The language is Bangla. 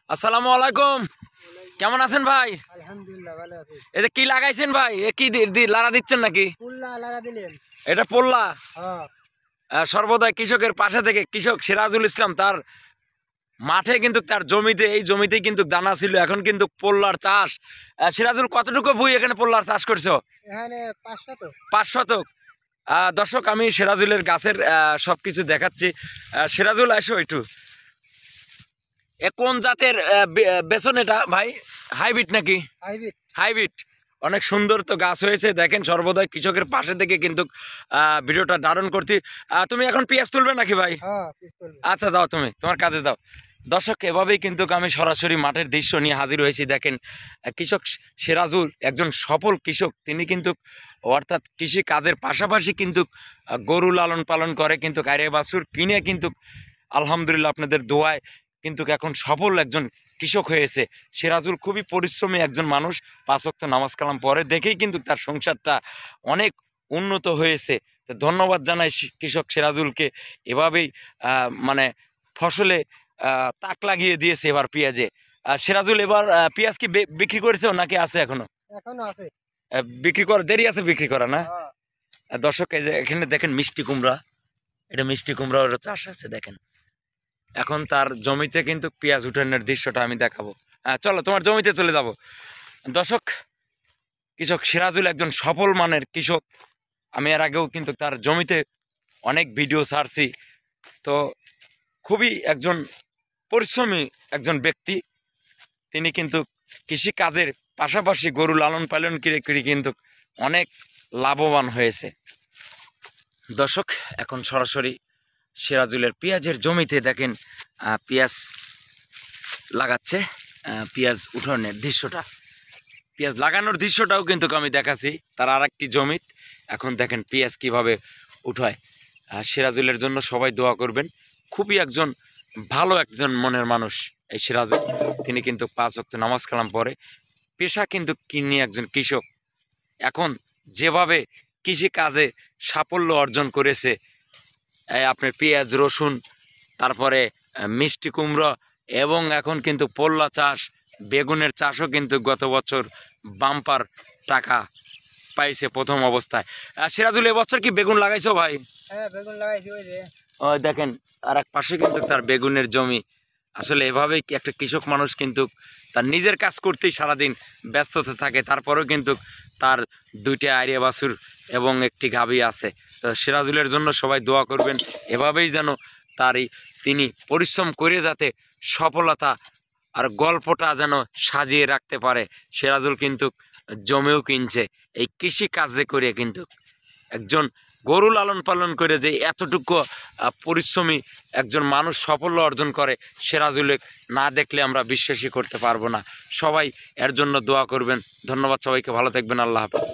আসসালামু আলাইকুম। কেমন আছেন ভাই? আলহামদুলিল্লাহ ভালো আছি। এটা কি লাগাইছেন ভাই? এ কি লারা দিচ্ছেন নাকি? পুল্লা লাগা দিলেন? এটা পোল্লা। হ্যাঁ। সর্বদা কৃষকের পাশে থেকে কৃষক সিরাজুল ইসলাম তার মাঠে কিন্তু তার জমিতে এই জমিতেই কিন্তু দানা ছিল, এখন কিন্তু পোল্লার চাষ। সিরাজুল কতটুকু বই এখানে পোল্লার চাষ করছো? এখানে 500 তো। 5 শতক। দর্শক আমি সিরাজুলের গাছের সবকিছু দেখাচ্ছি। সিরাজুল আসো একটু। এ কোন জাতের বেসন এটা ভাই? হাইব্রিড নাকি? হাইব্রিড। হাইব্রিড। অনেক সুন্দর তো গাছ হয়েছে দেখেন, সর্বদাই কৃষকের পাশে থেকে কিন্তু ভিডিওটা ধারণ করছি। তুমি এখন পেঁয়াজ তুলবে নাকি ভাই? হ্যাঁ, পিস্তল। আচ্ছা দাও, তুমি তোমার কাজে দাও। দর্শক এভাবেই কিন্তু আমি সরাসরি মাঠের দৃশ্য নিয়ে হাজির হয়েছি। দেখেন কৃষক সিরাজুল একজন সফল কৃষক, তিনি কিন্তু অর্থাৎ কৃষি কাজের পাশাপাশি কিন্তু গরু লালন পালন করে, কিন্তু গাইরে বাছুর কিনে কিন্তু আলহামদুলিল্লাহ আপনাদের দোয়ায় কিন্তু এখন সফল একজন কৃষক হয়েছে। সিরাজুল খুবই পরিশ্রমী একজন মানুষ, 5 ওয়াক্ত নামাজ কালাম পরে দেখেই কিন্তু তার সংসারটা অনেক উন্নত হয়েছে। তো ধন্যবাদ জানাই কৃষক সিরাজুলকে। এভাবেই মানে ফসলে তাক লাগিয়ে দিয়েছে এবার পেঁয়াজে। সিরাজুল এবার পেঁয়াজ কি বিক্রি করেছে নাকি আছে এখনো? এখনো আছে। বিক্রি করা দেরি আছে বিক্রি করা না? হ্যাঁ। দর্শক এই যে এখানে দেখেন মিষ্টি কুমড়া, এটা মিষ্টি কুমড়া ওর চাষ আছে দেখেন। এখন তার জমিতে কিন্তু পেঁয়াজ উঠানোর দৃশ্যটা আমি দেখাবো। চলো তোমার জমিতে চলে যাব। দর্শক কৃষক সিরাজুল একজন সফল মানের কৃষক। আমি এর আগেও কিন্তু তার জমিতে অনেক ভিডিও ছাড়ছি। তো খুবই একজন পরিশ্রমী একজন ব্যক্তি। তিনি কিন্তু কৃষি কাজের পাশাপাশি গরু লালন পালন করে কিন্তু অনেক লাভবান হয়েছে। দর্শক এখন সরাসরি সিরাজুলের পেঁয়াজের জমিতে দেখেন পেঁয়াজ লাগাচ্ছে। পেঁয়াজ উঠানোর দৃশ্যটা, পেঁয়াজ লাগানোর দৃশ্যটাও কিন্তু আমি দেখাচ্ছি তার আর একটি জমিত। এখন দেখেন পেঁয়াজ কিভাবে উঠায়। সিরাজুলের জন্য সবাই দোয়া করবেন। খুবই একজন ভালো একজন মনের মানুষ এই সিরাজুল। তিনি কিন্তু 5 ওয়াক্ত নামাজ কালাম পড়ে, পেশা কিন্তু কিনে একজন কৃষক। এখন যেভাবে কৃষি কাজে সাফল্য অর্জন করেছে, আপনার পেঁয়াজ রসুন, তারপরে মিষ্টি কুমড়ো, এবং এখন কিন্তু পোল্লা চাষ, বেগুনের চাষও কিন্তু গত বছর বাম্পার টাকা পাইছে প্রথম অবস্থায়। সিরাজুল এবছর কি বেগুন লাগাইছো ভাই? হ্যাঁ, বেগুন লাগাইছি ওই যে। ওই দেখেন আর এক পাশে কিন্তু তার বেগুনের জমি। আসলে এভাবেই একটা কৃষক মানুষ কিন্তু তার নিজের কাজ করতেই সারাদিন ব্যস্ততা থাকে, তারপরেও কিন্তু তার 2টা আইরিয়া বাছুর এবং একটি গাভী আছে। তো সিরাজুলের জন্য সবাই দোয়া করবেন, এভাবেই যেন তিনি পরিশ্রম করে যাতে সফলতা আর গল্পটা যেন সাজিয়ে রাখতে পারে। সিরাজুল কিন্তু জমিও কিনছে এই কৃষি কাজে করে, কিন্তু একজন গরু লালন পালন করে যে এতটুকু পরিশ্রমী একজন মানুষ সাফল্য অর্জন করে, সিরাজুল না দেখলে আমরা বিশ্বাসই করতে পারবো না। সবাই এর জন্য দোয়া করবেন। ধন্যবাদ সবাইকে, ভালো থাকবেন, আল্লাহ হাফেজ।